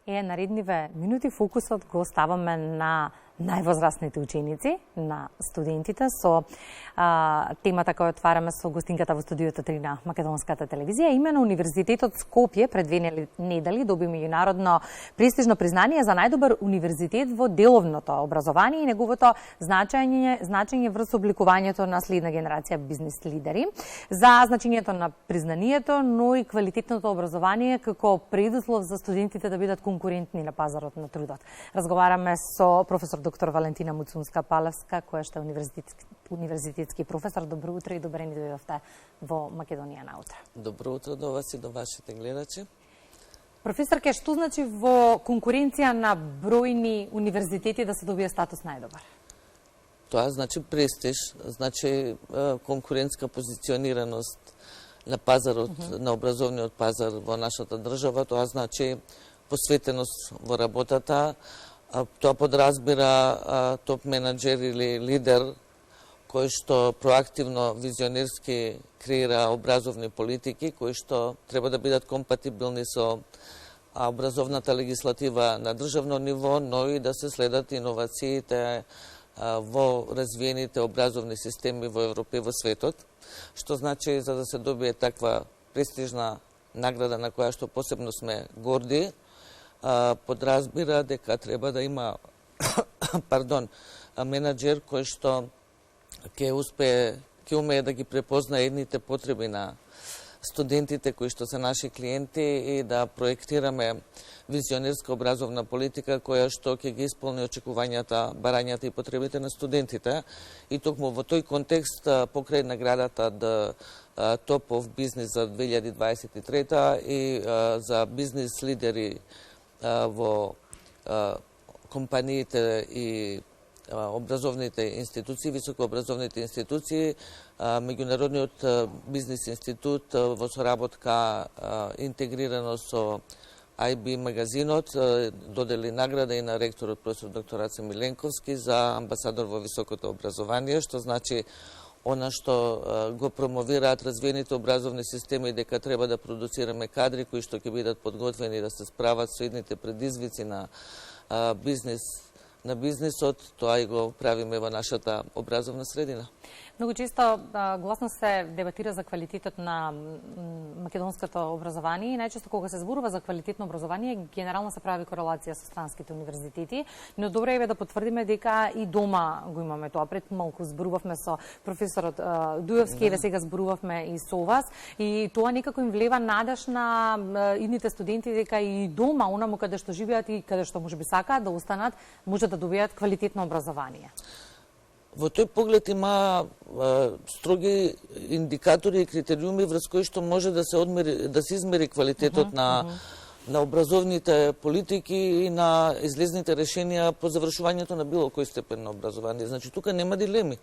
Наредниве минути фокусот го ставаме на највозрасните ученици, на студентите, со темата која отвараме со гостинката во студиото 3 на Македонската телевизија. Имено Универзитетот Скопје пред 2 недели доби меѓународно престижно признание за најдобар универзитет во деловното образование и неговото значење врз обликувањето на следна генерација бизнис лидери, за значењето на признанието, но и квалитетното образование како предуслов за студентите да бидат конкурентни на пазарот на трудот. Разговараме со професор доктор Валентина Муцунска-Палевска, која што е универзитетски професор. Добро утро и добре ни дојдовте во Македонија наутро. Добро утро до вас и до вашите гледачи. Професорке, што значи во конкуренција на бројни универзитети да се добие статус најдобар? Тоа значи престиж, значи конкурентска позиционираност на пазарот, на образовниот пазар во нашата држава. Тоа значи посветеност во работата. Тоа подразбира топ менеджер или лидер кој што проактивно, визионерски креира образовни политики, кои што треба да бидат компатибилни со образовната легислатива на државно ниво, но и да се следат иновациите во развиените образовни системи во Европа и во светот, што значи за да се добие таква престижна награда на која што посебно сме горди, подразбира дека треба да има менеджер кој што ќе умее да ги препознае едните потреби на студентите кои што се наши клиенти и да проектираме визионерска образовна политика која што ќе ги исполни очекувањата, барањата и потребите на студентите. И токму во тој контекст покрај наградата Top of Business за 2023 и за бизнис лидери во компаниите и образовните институции, високообразовните институции, Меѓународниот бизнис институт во соработка интегрирано со IB магазинот додели награда и на ректорот професор доктор Раце Миленковски за амбасадор во високото образование, што значи она што го промовираат развиените образовни системи дека треба да продуцираме кадри кои што ќе бидат подготвени да се справат со едните предизвици на бизнисот, тоа и го правиме во нашата образовна средина. Многу често гласно се дебатира за квалитетот на македонското образование и најчесто кога се зборува за квалитетно образование, генерално се прави корелација со странските универзитети, но добре е да потврдиме дека и дома го имаме тоа. Пред малку зборувавме со професорот Дујовски, еве сега зборувавме и со вас, и тоа некако им влева надеж на идните студенти дека и дома, онаму каде што живеат и каде што можеби сакаат да останат, може да добијат квалитетно образование. Во тој поглед има строги индикатори и критериуми врз кои што може да се измери квалитетот на образовните политики и на излезните решенија по завршувањето на било кој степен на образование. Значи тука нема дилеми.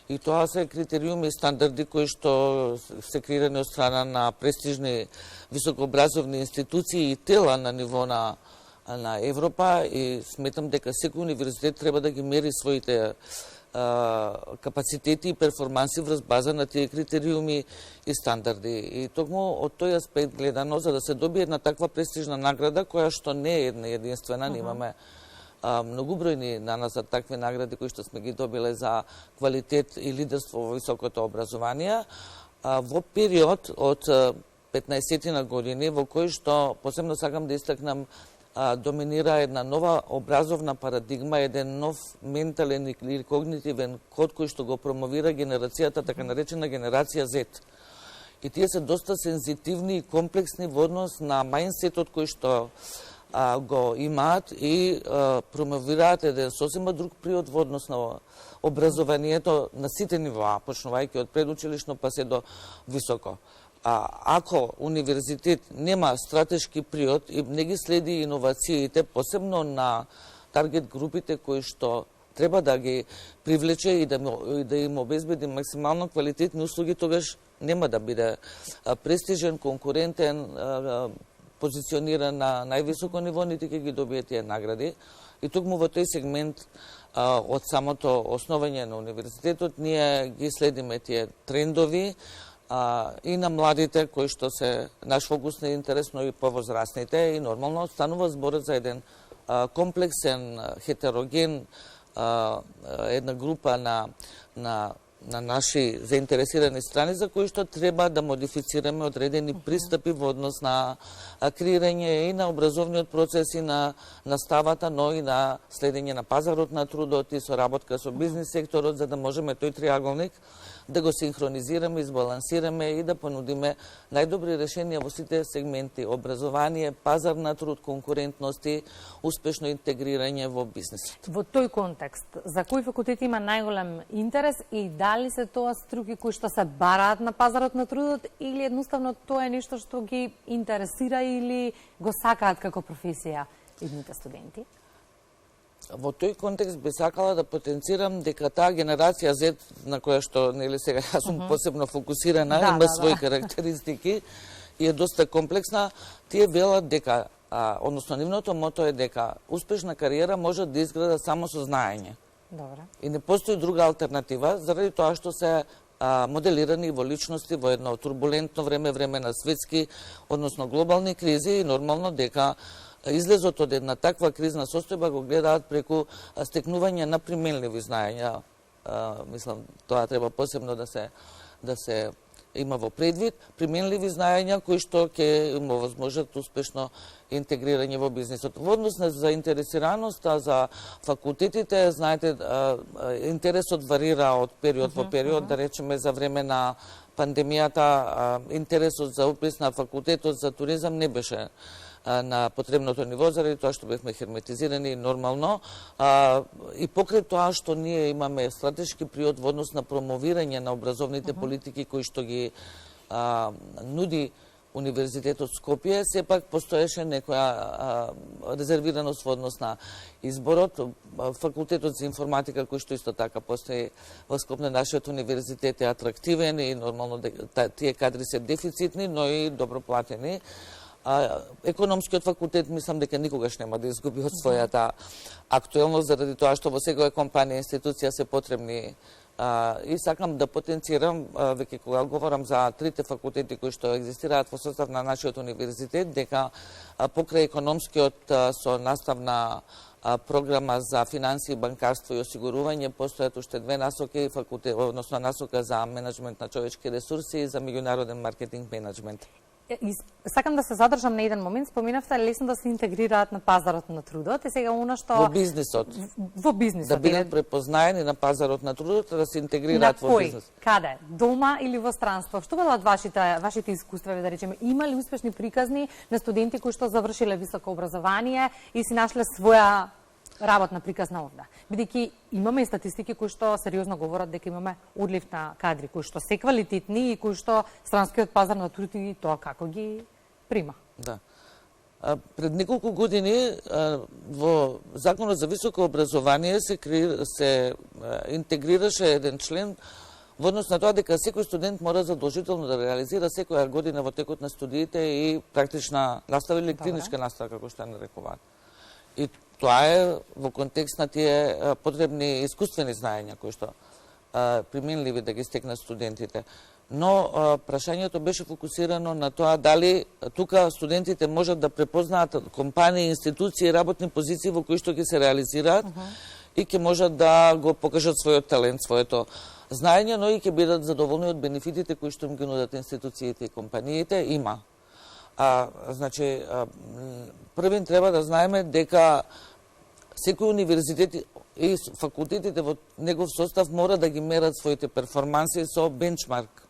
И тоа се критериуми и стандарди кои што се креирани од страна на престижни високообразовни институции и тела на ниво на Европа, и сметам дека секој универзитет треба да ги мери своите капацитети и перформанси врз база на тие критериуми и стандарди. И токму од тој аспект гледано, за да се добие една таква престижна награда, која што не е една единствена, имаме многубројни на нас за такви награди кои што сме ги добиле за квалитет и лидерство во високото образование, во период од 15 години во кој што посебно сакам да истакнам доминира една нова образовна парадигма, еден нов ментален или когнитивен код кој што го промовира генерацијата, така наречена генерација Z. И тие се доста сензитивни и комплексни во однос на мајнсетот кој што го имаат и промовираат еден сосема друг приод во однос на образованието на сите нивоа, почнувајќи од предучилишно па се до високо. Ако универзитет нема стратешки приод и не ги следи иновациите, посебно на таргет групите кои што треба да ги привлече и да им обезбеди максимално квалитетни услуги, тогаш нема да биде престижен, конкурентен, позициониран на највисоко ниво, нити ќе ги добие тие награди. И токму во тој сегмент од самото основање на универзитетот ние ги следиме тие трендови и на младите, кои што се наш фокус на интерес, но и повозрастните, и нормално станува збор за еден комплексен, хетероген, една група на наши заинтересирани страни за кои што треба да модифицираме одредени пристапи во однос на креирање и на образовниот процес и на наставата, но и на следење на пазарот на трудот и соработка со бизнис секторот, за да можеме тој триаголник да го синхронизираме, избалансираме и да понудиме најдобри решенија во сите сегменти: образование, пазар на труд, конкурентност и успешно интегрирање во бизнисот. Во тој контекст, за кој факултет има најголем интерес и дали се тоа струки кои што се бараат на пазарот на трудот или едноставно тоа е нешто што ги интересира или го сакаат како професија идните студенти? Во тој контекст би сакала да потенцирам дека таа генерација Z, на која што нели сега јас сум посебно фокусирана, има своји карактеристики и е доста комплексна. Тие велат дека, односно нивното мото е дека успешна кариера може да изгледа само со знаење. Добре. И не постои друга алтернатива, заради тоа што се моделирани во личности во едно турбулентно време на светски, односно глобални кризи, и нормално дека излезот од една таква кризна состојба го гледаат преку стекнување на применливи знаења. Мислам, тоа треба посебно да се има во предвид. Применливи знаења кои што ќе им овозможат успешно интегрирање во бизнисот. Во однос на заинтересираноста за факултетите, знаете, интересот варира од период во период, да речеме за време на пандемијата, интересот за упис на факултетот за туризам не беше на потребното ниво, заради тоа што бевме херметизирани нормално. И покрај тоа што ние имаме стратешки приод во однос на промовирање на образовните политики кои што ги нуди Универзитетот Скопје, сепак постоеше некоја резервираност во однос на изборот. Факултетот за информатика, кој што исто така постои во Скопје, нашиот универзитет е атрактивен и нормално тие кадри се дефицитни, но и добро платени. Економскиот факултет мислам дека никогаш нема да изгуби од својата актуелност, заради тоа што во секоја компанија и институција се потребни. И сакам да потенцирам, веќе кога говорам за трите факултети кои што екзистираат во состав на нашиот универзитет, дека покрај економскиот со наставна програма за финансии, банкарство и осигурување постојат уште две насоки, односно насока за менеджмент на човечки ресурси и за меѓународен маркетинг менеджмент. Сакам да се задржам на еден момент. Споминавте лесно да се интегрираат на пазарот на трудот и сега она што во бизнисот. Во бизнисот да бидат препознаени на пазарот на трудот, да се интегрираат во бизнис. Каде? Дома или во странство? Што велат вашите искуства, да речеме? Има ли успешни приказни на студенти кои што завршиле високо образование и си нашле своја работна приказна овде? Бидејќи имаме и статистики кои што сериозно говорат дека имаме одлив на кадри кои што се квалитетни и кои што странскиот пазар на труд и тоа како ги прима. Да. Пред неколку години во Законот за високо образование се интегрираше еден член во однос на тоа дека секој студент мора задолжително да реализира секоја година во текот на студиите и практична настава или клиничка настава, како што ја нарекуваат. И тоа е во контекст на тие потребни искуствени знаења кои што применливи да ги стекнат студентите. Но прашањето беше фокусирано на тоа дали тука студентите можат да препознаат компании, институции, работни позиции во кои што ќе се реализираат и ќе можат да го покажат својот талент, своето знаење, но и ќе бидат задоволни од бенефитите кои што им ги нудат институциите и компаниите. Има. Значи, првен треба да знаеме дека секој универзитет и факултетите во негов состав мора да ги мерат своите перформанси со бенчмарк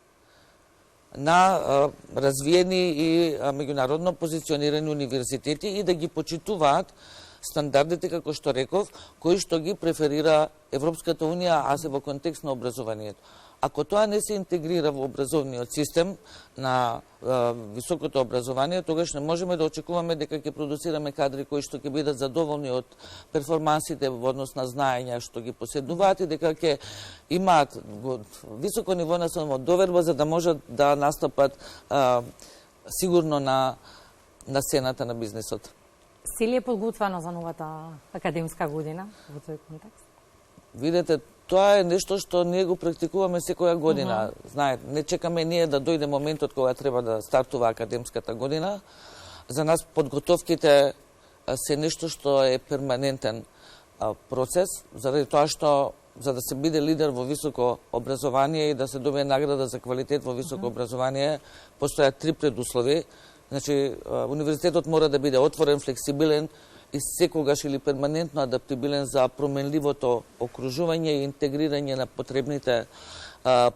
на развиени и меѓународно позиционирани универзитети и да ги почитуваат стандардите, како што реков, кои што ги преферира Европската Унија, а се во контекст на образованието. Ако тоа не се интегрира во образовниот систем на високото образование, тогаш не можеме да очекуваме дека ќе продуцираме кадри кои што ќе бидат задоволни од перформансите во однос на знаења што ги поседуваат и дека ќе имаат високо ниво на самодоверба за да можат да настапат сигурно на сцената на бизнисот. Се ли е подготвено за новата академска година во тој контекст? Видете, тоа е нешто што ние го практикуваме секоја година. Знаете, не чекаме ние да дојде моментот кога треба да стартува академската година. За нас подготовките се нешто што е перманентен процес, заради тоа што за да се биде лидер во високо образование и да се добие награда за квалитет во високо образование, постојат 3 предуслови. Значи, универзитетот мора да биде отворен, флексибилен и секогаш или перманентно адаптибилен за променливото окружување и интегрирање на потребните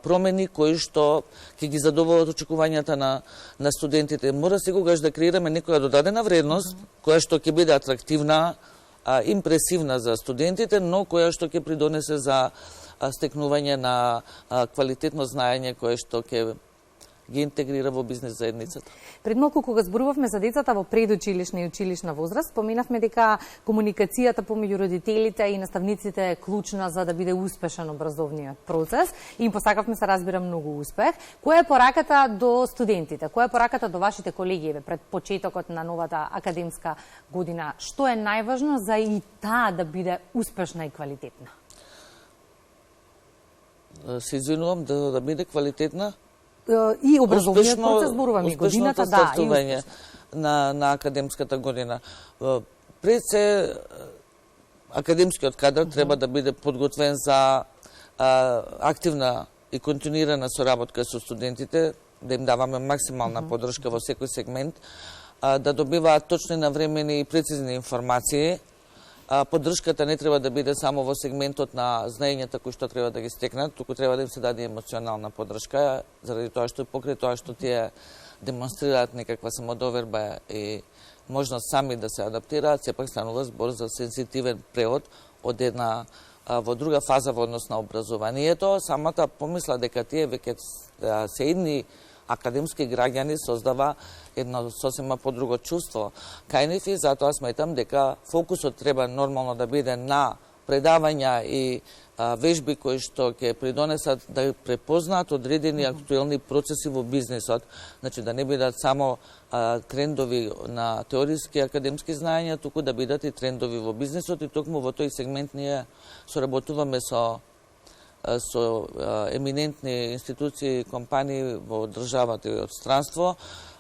промени кои што ќе ги задоволат очекувањата на студентите. Мора секогаш да креираме некоја додадена вредност која што ќе биде атрактивна, импресивна за студентите, но која што ќе придонесе за стекнување на квалитетно знаење кое што ќе ги интегрира во бизнес заедницата. Пред малку кога зборувавме за децата во предучилишна и училишна возраст, споменавме дека комуникацијата помеѓу родителите и наставниците е клучна за да биде успешен образовниот процес и им посакавме се разбира многу успех. Која е пораката до студентите? Која е пораката до вашите колеги пред почетокот на новата академска година? Што е најважно за и таа да биде успешна и квалитетна? Се извинувам, да биде квалитетна и образовниот процес зборуваме годината, да, и на академската година. Пред се академскиот кадар треба да биде подготвен за активна и континуирана соработка со студентите, да им даваме максимална поддршка во секој сегмент, да добиваат точни, навремени и прецизни информации. Поддршката не треба да биде само во сегментот на знаењата кои што треба да ги стекнат, туку треба да им се даде емоционална поддршка, заради тоа што покрај тоа што тие демонстрираат некаква самодоверба и можност сами да се адаптираат, сепак станува збор за сензитивен преход од една во друга фаза во однос на образованието. Самата помисла дека тие веќе се едни академски граѓани создава едно сосема подруго чувство кај нив и затоа сметам дека фокусот треба нормално да биде на предавања и вежби кои што ќе придонесат да препознаат одредени актуелни процеси во бизнисот. Значи да не бидат само трендови на теориски академски знаења, туку да бидат и трендови во бизнисот и токму во тој сегмент ние соработуваме со еминентни институции и компании во државата и од странство,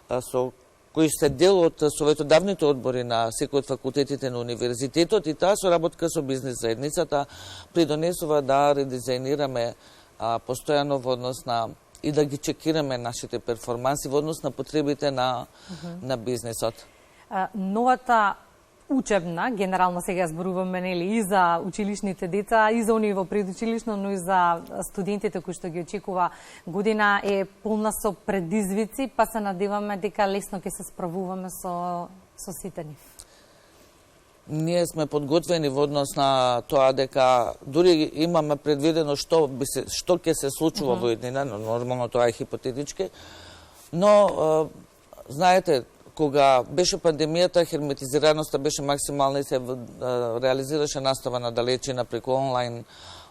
со кои се дел од советодавните одбори на секој од факултетите на универзитетот и таа соработка со бизнес заедницата придонесува да редизајнираме постојано во однос на и да ги чекираме нашите перформанси во однос на потребите на бизнисот. Новата учебна, генерално сега зборуваме нели и за училишните деца, и за оние во предучилишно, но и за студентите кои што ги очекува година е полна со предизвици, па се надеваме дека лесно ќе се справуваме со сите нив. Ние сме подготвени во однос на тоа дека дури имаме предвидено што ќе се случува во иднина, но нормално тоа е хипотетички, но знаете, кога беше пандемијата, херметизираноста беше максимална и се реализираше настава на далечина преку онлайн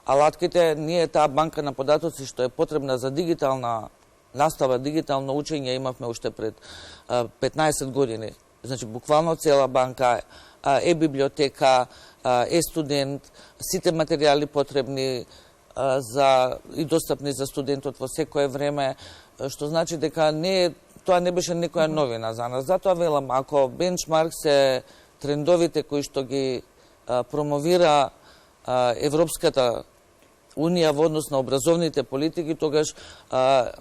алатките, ние таа банка на податоци што е потребна за дигитална настава, дигитално учење имавме уште пред 15 години. Значи, буквално цела банка, е-библиотека, е-студент, сите материјали потребни и достапни за студентот во секое време, што значи дека тоа не беше некоја новина за нас. Затоа велам, ако бенчмарк се трендовите кои што ги промовира Европската Унија во однос на образовните политики, тогаш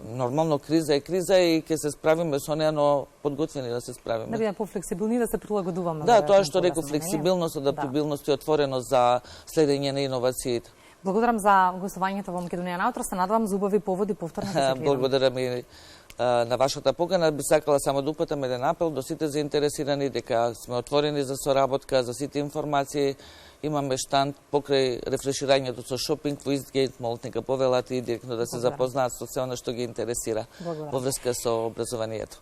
нормално криза е криза и ќе се справиме со неа, но подготвени да се справиме. Да бидеме пофлексибилни, да се прилагодуваме. Да, тоа што реков, флексибилност, адаптибилност и отвореност за следење на иновациите. Благодарам за гостувањето во Македонија на утро. Се надевам за убави поводи повторно да се гледаме. Благодарам и на вашата покана. Би сакала само да упатам еден апел до сите заинтересирани дека сме отворени за соработка, за сите информации. Имаме штанд покрај рефреширањето со шопинг во Истгейт Мол, нека повелат и директно да се запознаат со се она што ги интересира во врска со образованието.